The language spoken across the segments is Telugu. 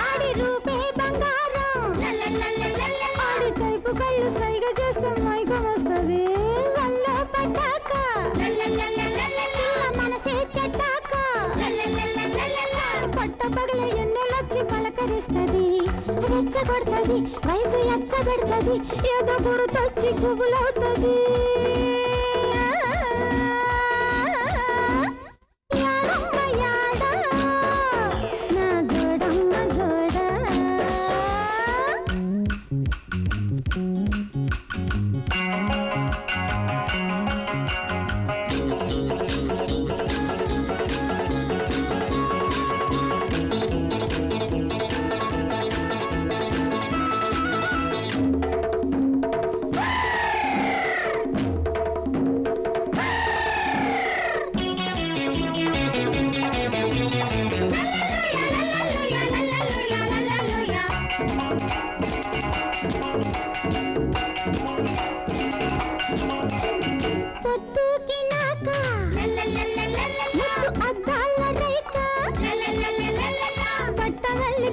ఆడి రూపే బంగారం ఆడి కైపు కళ్ళు సైగ చేస్తే మైకం వస్తుంది వల్ల పడ్డాక మనసే చెడ్డాక పట్ట పగల ఎన్నెలొచ్చి పలకరిస్తుంది రెచ్చగొడుతుంది వయసు ఎచ్చబెడుతుంది ఏదో గుర్తొచ్చి గుబులవుతుంది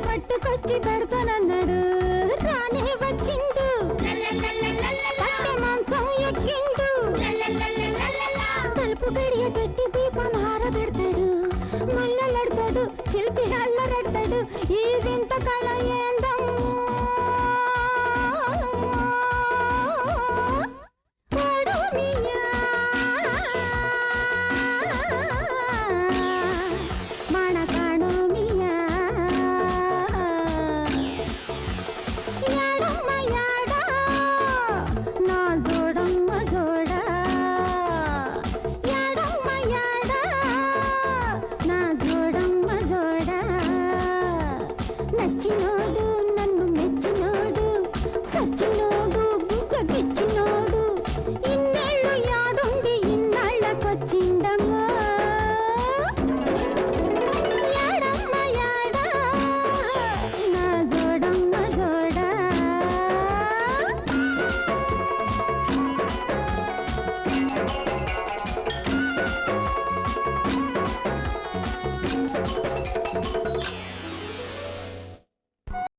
పట్టుకొచ్చి పెడతానన్నాడు రానే వచ్చిండు పట్టె మాంసం ఎక్కిండు తలుపు గడియ పెట్టి దీపం ఆరబెడతాడు మల్లెడతాడు చిలిపి అల్లరెడతాడు ఈ వింత కళ ఏందమ్మో నచ్చినోడు నన్ను మెచ్చినోడు సచ్చినోడు బుగ్గగిచ్చినోడు ఇన్నేళ్ళు యాడుండి ఇన్నాళ్ళకొచ్చిండమ్మా యాడమ్మ యాడా నా జోడమ్మ జోడా